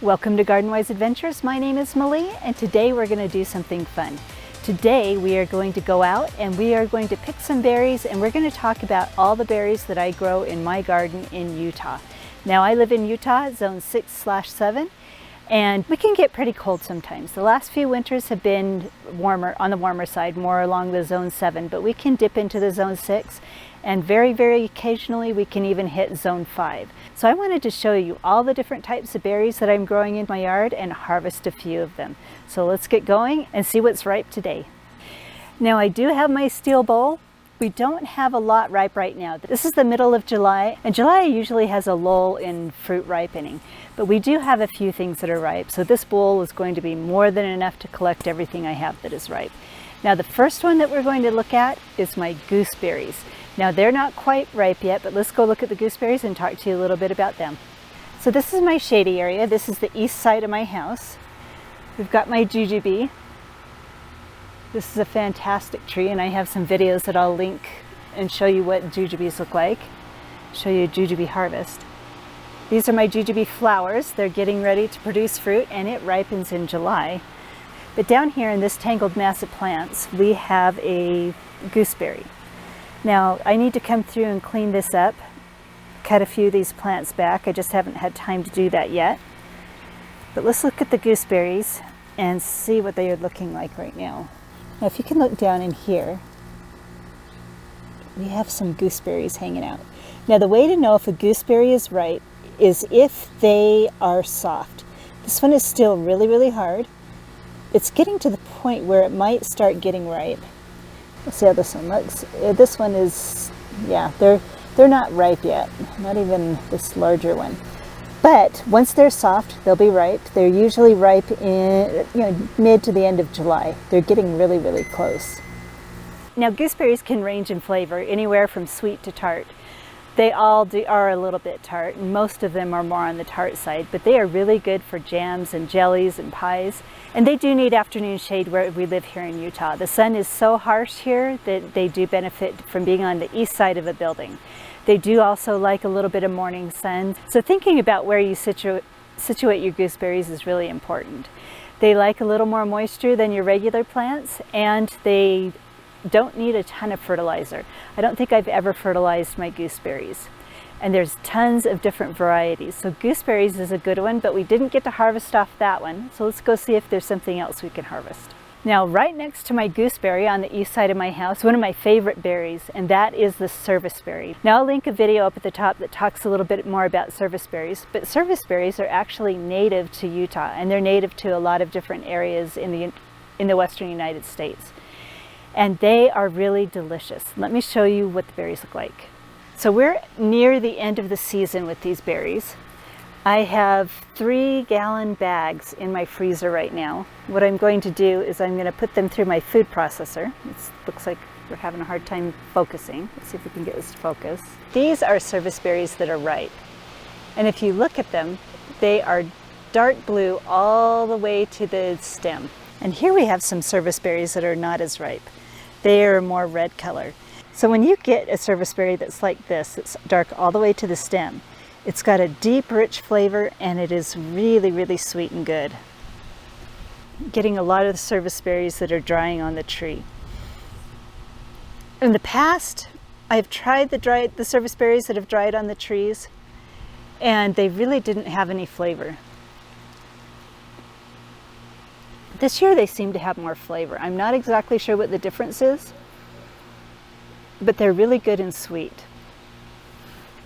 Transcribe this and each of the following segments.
Welcome to Garden Wise Adventures. My name is Malie and today we're going to do something fun. Today we are going to go out and we are going to pick some berries and we're going to talk about all the berries that I grow in my garden in Utah. Now I live in Utah, zone 6/7, and we can get pretty cold sometimes. The last few winters have been warmer, on the warmer side, more along the zone 7, but we can dip into the zone 6 and very occasionally we can even hit zone 5. So I wanted to show you all the different types of berries that I'm growing in my yard and harvest a few of them. So let's get going and see what's ripe today. Now I do have my steel bowl. We don't have a lot ripe right now. This is the middle of July, and July usually has a lull in fruit ripening, but we do have a few things that are ripe. So this bowl is going to be more than enough to collect everything I have that is ripe. Now the first one that we're going to look at is my gooseberries. Now they're not quite ripe yet, but let's go look at the gooseberries and talk to you a little bit about them. So this is my shady area. This is the east side of my house. We've got my jujube. This is a fantastic tree and I have some videos that I'll link and show you what jujubes look like. Show you a jujube harvest. These are my jujube flowers. They're getting ready to produce fruit and it ripens in July. But down here in this tangled mass of plants, we have a gooseberry. Now I need to come through and clean this up, cut a few of these plants back. I just haven't had time to do that yet. But let's look at the gooseberries and see what they are looking like right now. Now if you can look down in here, we have some gooseberries hanging out. Now the way to know if a gooseberry is ripe is if they are soft. This one is still really hard. It's getting to the point where it might start getting ripe. Let's see how this one looks. This one is, yeah, they're not ripe yet, not even this larger one. But once they're soft, they'll be ripe. They're usually ripe in, mid to the end of July. They're getting really close. Now gooseberries can range in flavor, anywhere from sweet to tart. They all are a little bit tart, and most of them are more on the tart side, but they are really good for jams and jellies and pies. And they do need afternoon shade where we live here in Utah. The sun is so harsh here that they do benefit from being on the east side of a building. They do also like a little bit of morning sun. So thinking about where you situate your gooseberries is really important. They like a little more moisture than your regular plants, and they don't need a ton of fertilizer. I don't think I've ever fertilized my gooseberries. And there's tons of different varieties. So gooseberries is a good one, but we didn't get to harvest off that one. So let's go see if there's something else we can harvest. Now right next to my gooseberry on the east side of my house, one of my favorite berries, and that is the serviceberry. Now I'll link a video up at the top that talks a little bit more about serviceberries, but serviceberries are actually native to Utah, and they're native to a lot of different areas in the western United States. And they are really delicious. Let me show you what the berries look like. So we're near the end of the season with these berries. I have 3-gallon bags in my freezer right now. What I'm going to do is I'm going to put them through my food processor. It looks like we're having a hard time focusing. Let's see if we can get this to focus. These are serviceberries that are ripe. And if you look at them, they are dark blue all the way to the stem. And here we have some serviceberries that are not as ripe. They are more red color. So when you get a serviceberry that's like this, it's dark all the way to the stem, it's got a deep, rich flavor and it is really sweet and good. Getting a lot of the serviceberries that are drying on the tree. In the past, I've tried the serviceberries that have dried on the trees, and they really didn't have any flavor. This year they seem to have more flavor. I'm not exactly sure what the difference is, but they're really good and sweet.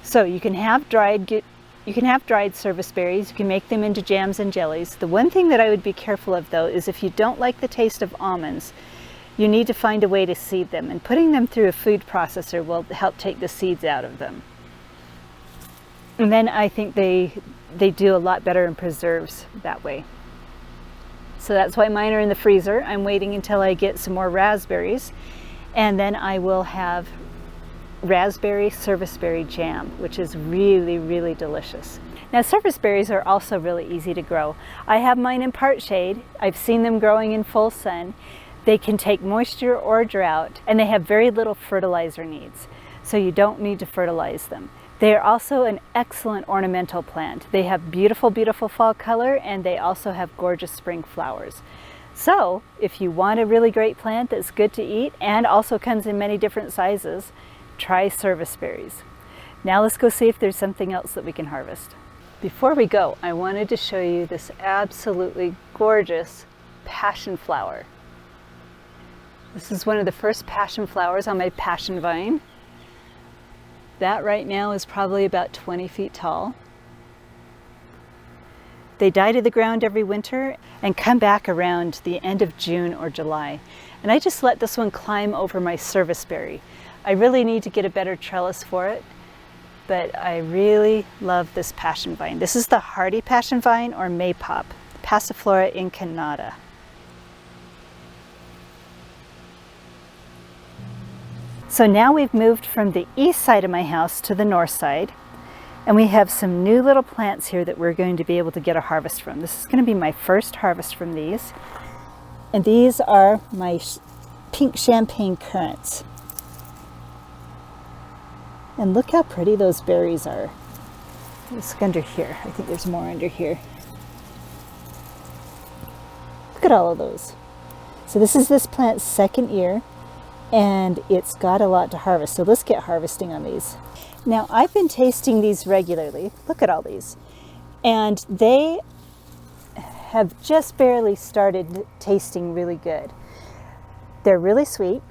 So you can have dried serviceberries. You can make them into jams and jellies. The one thing that I would be careful of though is if you don't like the taste of almonds, you need to find a way to seed them, and putting them through a food processor will help take the seeds out of them. And then I think they do a lot better in preserves that way. So that's why mine are in the freezer. I'm waiting until I get some more raspberries, and then I will have raspberry serviceberry jam, which is really delicious. Now serviceberries are also really easy to grow. I have mine in part shade. I've seen them growing in full sun. They can take moisture or drought, and they have very little fertilizer needs. So you don't need to fertilize them. They are also an excellent ornamental plant. They have beautiful, beautiful fall color, and they also have gorgeous spring flowers. So if you want a really great plant that's good to eat and also comes in many different sizes, try Serviceberries. Now let's go see if there's something else that we can harvest. Before we go, I wanted to show you this absolutely gorgeous passion flower. This is one of the first passion flowers on my passion vine. That right now is probably about 20 feet tall. They die to the ground every winter and come back around the end of June or July. And I just let this one climb over my Serviceberry. I really need to get a better trellis for it, but I really love this passion vine. This is the hardy passion vine, or maypop, Passiflora incarnata. So now we've moved from the east side of my house to the north side, and we have some new little plants here that we're going to be able to get a harvest from. This is going to be my first harvest from these, and these are my pink champagne currants. And look how pretty those berries are. Let's look under here. I think there's more under here. Look at all of those. So this is this plant's second year, and it's got a lot to harvest. So let's get harvesting on these. Now I've been tasting these regularly. Look at all these. And they have just barely started tasting really good. They're really sweet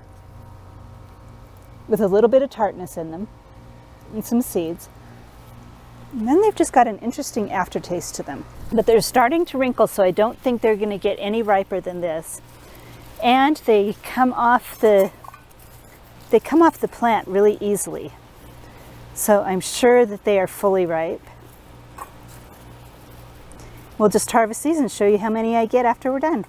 with a little bit of tartness in them and some seeds. And then they've just got an interesting aftertaste to them. But they're starting to wrinkle, so I don't think they're going to get any riper than this. And they come off the plant really easily. So I'm sure that they are fully ripe. We'll just harvest these and show you how many I get after we're done.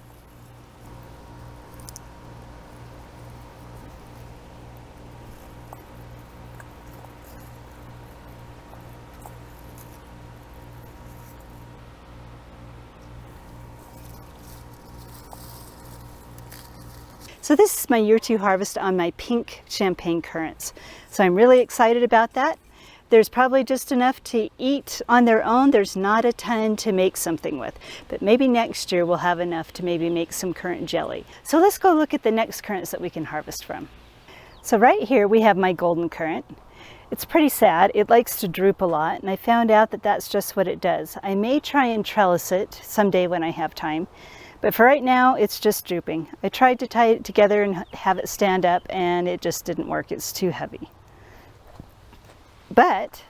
So this is my year 2 harvest on my pink champagne currants. So I'm really excited about that. There's probably just enough to eat on their own. There's not a ton to make something with, but maybe next year we'll have enough to maybe make some currant jelly. So let's go look at the next currants that we can harvest from. So right here we have my golden currant. It's pretty sad. It likes to droop a lot, and I found out that that's just what it does. I may try and trellis it someday when I have time. But for right now, it's just drooping. I tried to tie it together and have it stand up, and it just didn't work. It's too heavy. But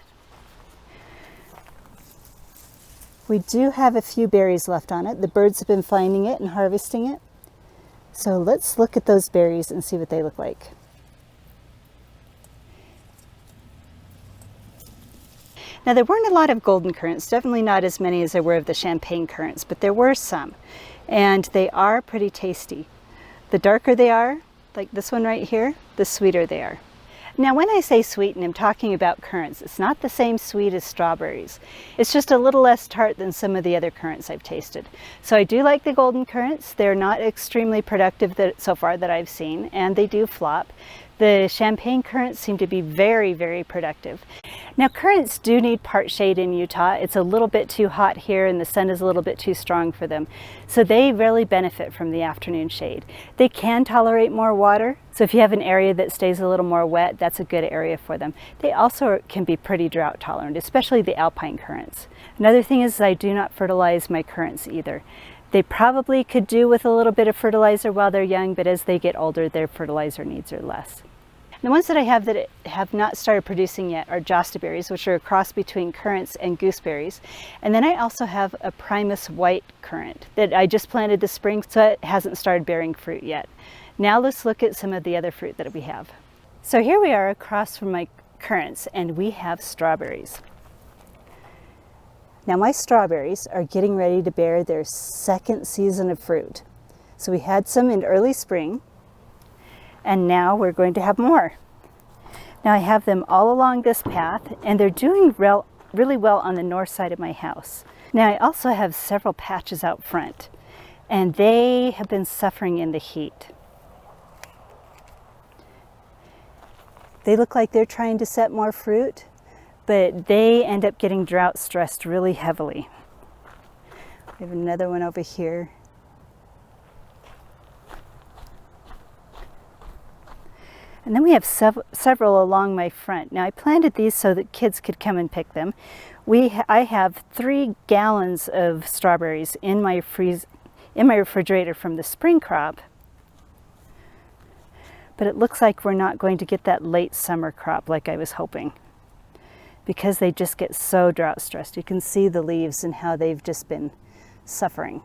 we do have a few berries left on it. The birds have been finding it and harvesting it. So let's look at those berries and see what they look like. Now there weren't a lot of golden currants, definitely not as many as there were of the champagne currants, but there were some. And they are pretty tasty. The darker they are, like this one right here, the sweeter they are. Now when I say sweet, and I'm talking about currants, it's not the same sweet as strawberries. It's just a little less tart than some of the other currants I've tasted. So I do like the golden currants. They're not extremely productive so far that I've seen, and they do flop. The champagne currants seem to be very, very productive. Now currants do need part shade in Utah. It's a little bit too hot here and the sun is a little bit too strong for them. So they really benefit from the afternoon shade. They can tolerate more water. So if you have an area that stays a little more wet, that's a good area for them. They also can be pretty drought tolerant, especially the alpine currants. Another thing is I do not fertilize my currants either. They probably could do with a little bit of fertilizer while they're young, but as they get older, their fertilizer needs are less. The ones that I have that have not started producing yet are Jostaberries, which are a cross between currants and gooseberries. And then I also have a Primus white currant that I just planted this spring, so it hasn't started bearing fruit yet. Now let's look at some of the other fruit that we have. So here we are across from my currants, and we have strawberries. Now my strawberries are getting ready to bear their second season of fruit. So we had some in early spring, and now we're going to have more. Now I have them all along this path, and they're doing really well on the north side of my house. Now I also have several patches out front, and they have been suffering in the heat. They look like they're trying to set more fruit, but they end up getting drought stressed really heavily. We have another one over here. And then we have several along my front. Now I planted these so that kids could come and pick them. I have 3 gallons of strawberries in my refrigerator from the spring crop. But it looks like we're not going to get that late summer crop like I was hoping, because they just get so drought stressed. You can see the leaves and how they've just been suffering.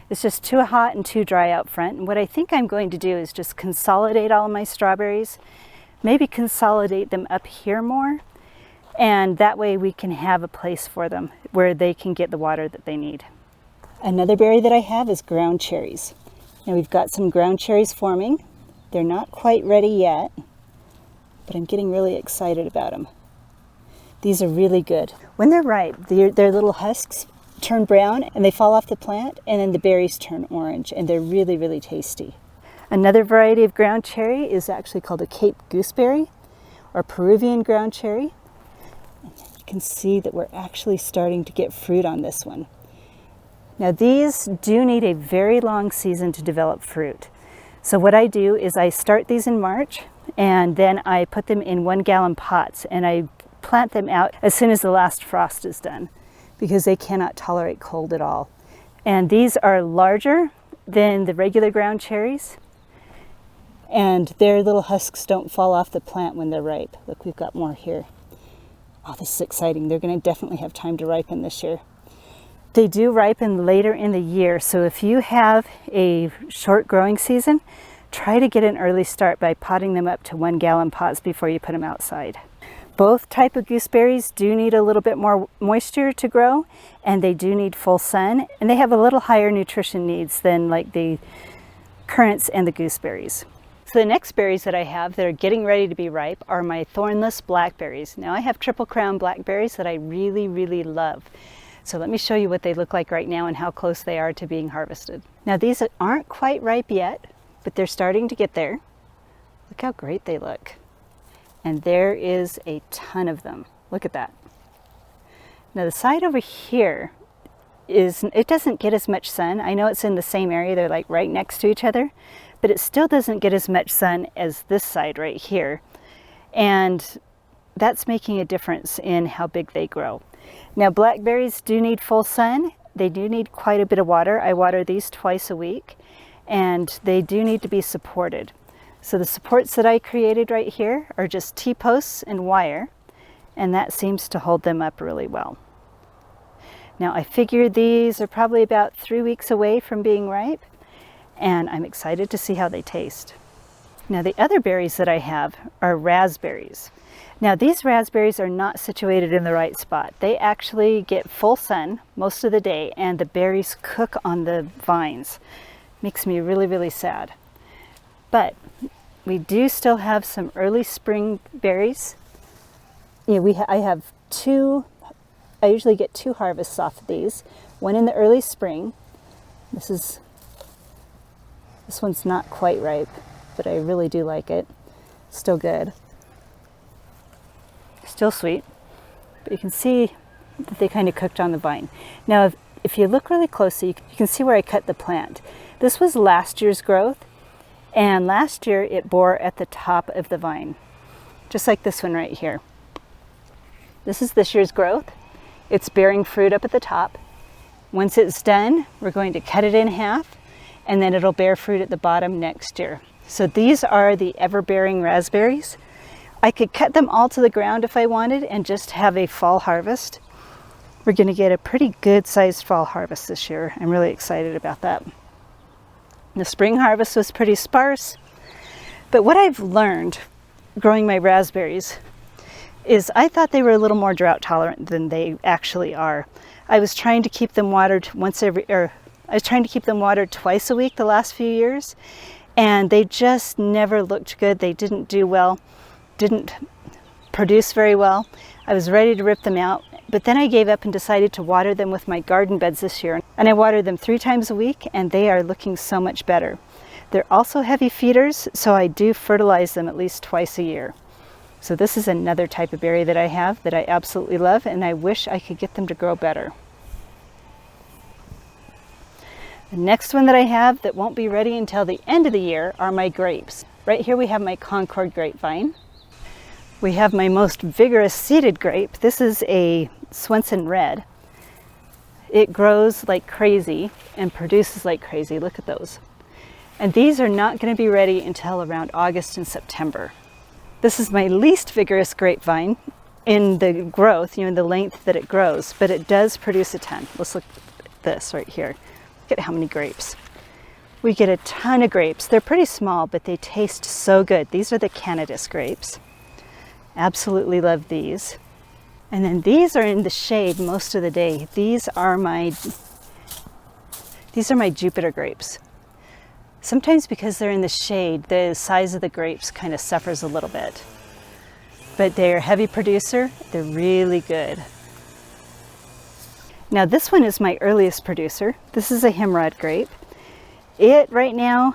It's just too hot and too dry out front. And what I think I'm going to do is just consolidate all of my strawberries, maybe consolidate them up here more, and that way we can have a place for them where they can get the water that they need. Another berry that I have is ground cherries. Now we've got some ground cherries forming. They're not quite ready yet, but I'm getting really excited about them. These are really good. When they're ripe, their little husks turn brown and they fall off the plant, and then the berries turn orange, and they're really, really tasty. Another variety of ground cherry is actually called a Cape gooseberry or Peruvian ground cherry. And you can see that we're actually starting to get fruit on this one. Now these do need a very long season to develop fruit. So what I do is I start these in March, and then I put them in 1-gallon pots, and I plant them out as soon as the last frost is done, because they cannot tolerate cold at all. And these are larger than the regular ground cherries, and their little husks don't fall off the plant when they're ripe. Look, we've got more here. Oh, this is exciting. They're going to definitely have time to ripen this year. They do ripen later in the year, so if you have a short growing season, try to get an early start by potting them up to 1-gallon pots before you put them outside. Both type of gooseberries do need a little bit more moisture to grow, and they do need full sun, and they have a little higher nutrition needs than like the currants and the gooseberries. So the next berries that I have that are getting ready to be ripe are my thornless blackberries. Now I have triple crown blackberries that I really, really love. So let me show you what they look like right now and how close they are to being harvested. Now these aren't quite ripe yet, but they're starting to get there. Look how great they look. And there is a ton of them. Look at that. Now the side over here it doesn't get as much sun. I know it's in the same area, they're like right next to each other, but it still doesn't get as much sun as this side right here. And that's making a difference in how big they grow. Now blackberries do need full sun. They do need quite a bit of water. I water these twice a week, and they do need to be supported. So the supports that I created right here are just T-posts and wire, and that seems to hold them up really well. Now I figure these are probably about 3 weeks away from being ripe, and I'm excited to see how they taste. Now the other berries that I have are raspberries. Now these raspberries are not situated in the right spot. They actually get full sun most of the day, and the berries cook on the vines. Makes me really, really sad. But we do still have some early spring berries. You know, I usually get 2 harvests off of these. One in the early spring. This one's not quite ripe, but I really do like it. Still good. Still sweet, but you can see that they kind of cooked on the vine. Now, if you look really closely, you can see where I cut the plant. This was last year's growth, and last year it bore at the top of the vine, just like this one right here. This is this year's growth. It's bearing fruit up at the top. Once it's done, we're going to cut it in half, and then it'll bear fruit at the bottom next year. So these are the ever-bearing raspberries. I could cut them all to the ground if I wanted and just have a fall harvest. We're going to get a pretty good sized fall harvest this year. I'm really excited about that. The spring harvest was pretty sparse, but what I've learned growing my raspberries is I thought they were a little more drought tolerant than they actually are. I was trying to keep them watered twice a week the last few years, and they just never looked good. They didn't do well. Didn't produce very well. I was ready to rip them out, but then I gave up and decided to water them with my garden beds this year. And I watered them 3 times a week, and they are looking so much better. They're also heavy feeders, so I do fertilize them at least twice a year. So this is another type of berry that I have that I absolutely love, and I wish I could get them to grow better. The next one that I have that won't be ready until the end of the year are my grapes. Right here we have my Concord grapevine. We have my most vigorous seeded grape. This is a Swenson red. It grows like crazy and produces like crazy. Look at those. And these are not going to be ready until around August and September. This is my least vigorous grapevine in the growth, you know, the length that it grows, but it does produce a ton. Let's look at this right here. Look at how many grapes. We get a ton of grapes. They're pretty small, but they taste so good. These are the Canadice grapes. Absolutely love these. And then these are in the shade most of the day. These are my Jupiter grapes. Sometimes because they're in the shade, the size of the grapes kind of suffers a little bit. But they're a heavy producer. They're really good. Now this one is my earliest producer. This is a Himrod grape. It right now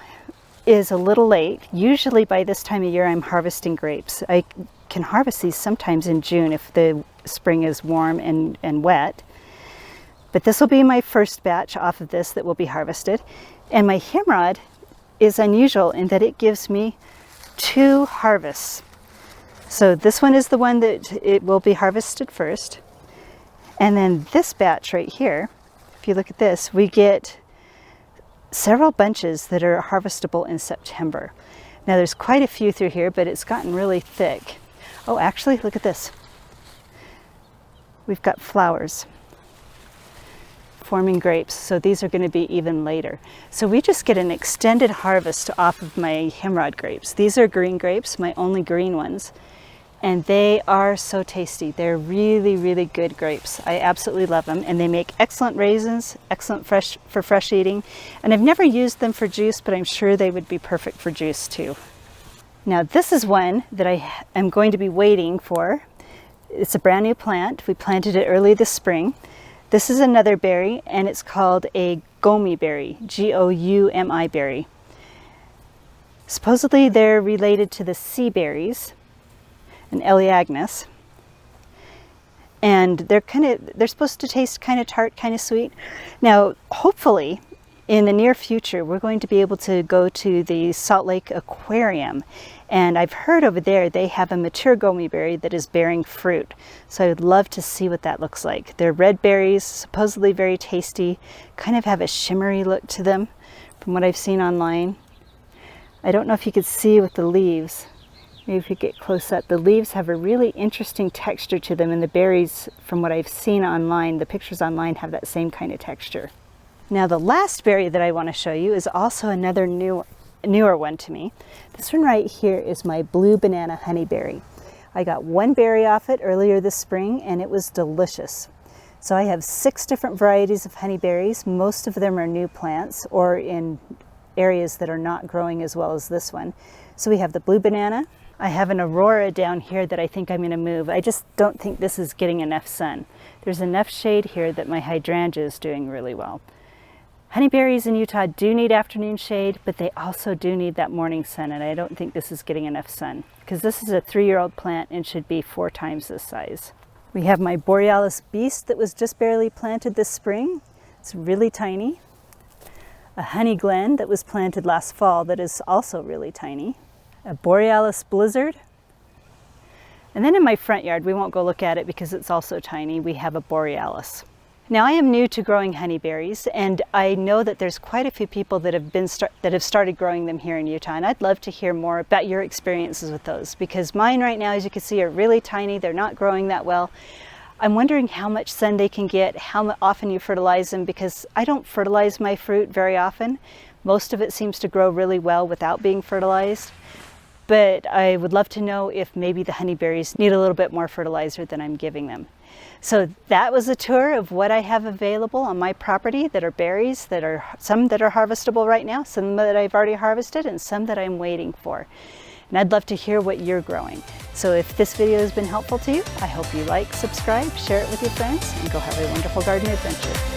is a little late. Usually by this time of year I'm harvesting grapes. I can harvest these sometimes in June if the spring is warm and wet. But this will be my first batch off of this that will be harvested. And my Himrod is unusual in that it gives me 2 harvests. So this one is the one that it will be harvested first. And then this batch right here, if you look at this, we get several bunches that are harvestable in September. Now there's quite a few through here, but it's gotten really thick. Oh, actually, look at this. We've got flowers forming grapes, so these are going to be even later. So we just get an extended harvest off of my Himrod grapes. These are green grapes, my only green ones, and they are so tasty. They're really, really good grapes. I absolutely love them, and they make excellent raisins, excellent for fresh eating, and I've never used them for juice, but I'm sure they would be perfect for juice too. Now this is one that I am going to be waiting for. It's a brand new plant. We planted it early this spring. This is another berry, and it's called a gomi berry, G-O-U-M-I berry. Supposedly they're related to the sea berries and Elaeagnus, and they're supposed to taste kind of tart, kind of sweet. Now, hopefully, in the near future, we're going to be able to go to the Salt Lake Aquarium, and I've heard over there they have a mature gomi berry that is bearing fruit. So I would love to see what that looks like. They're red berries, supposedly very tasty, kind of have a shimmery look to them from what I've seen online. I don't know if you could see with the leaves. Maybe if you get close up, the leaves have a really interesting texture to them, and the berries, from what I've seen online, the pictures online have that same kind of texture. Now the last berry that I want to show you is also another newer one to me. This one right here is my blue banana honeyberry. I got 1 berry off it earlier this spring, and it was delicious. So I have 6 different varieties of honeyberries. Most of them are new plants or in areas that are not growing as well as this one. So we have the blue banana. I have an Aurora down here that I think I'm going to move. I just don't think this is getting enough sun. There's enough shade here that my hydrangea is doing really well. Honeyberries in Utah do need afternoon shade, but they also do need that morning sun, and I don't think this is getting enough sun because this is a 3-year-old plant and should be 4 times this size. We have my Borealis beast that was just barely planted this spring. It's really tiny. A honey Glen that was planted last fall that is also really tiny. A Borealis blizzard. And then in my front yard, we won't go look at it because it's also tiny, we have a Borealis. Now I am new to growing honeyberries, and I know that there's quite a few people that have started growing them here in Utah, and I'd love to hear more about your experiences with those, because mine right now, as you can see, are really tiny. They're not growing that well. I'm wondering how much sun they can get, how often you fertilize them, because I don't fertilize my fruit very often. Most of it seems to grow really well without being fertilized. But I would love to know if maybe the honeyberries need a little bit more fertilizer than I'm giving them. So that was a tour of what I have available on my property that are berries, some that are harvestable right now, some that I've already harvested, and some that I'm waiting for. And I'd love to hear what you're growing. So if this video has been helpful to you, I hope you like, subscribe, share it with your friends, and go have a wonderful garden adventure.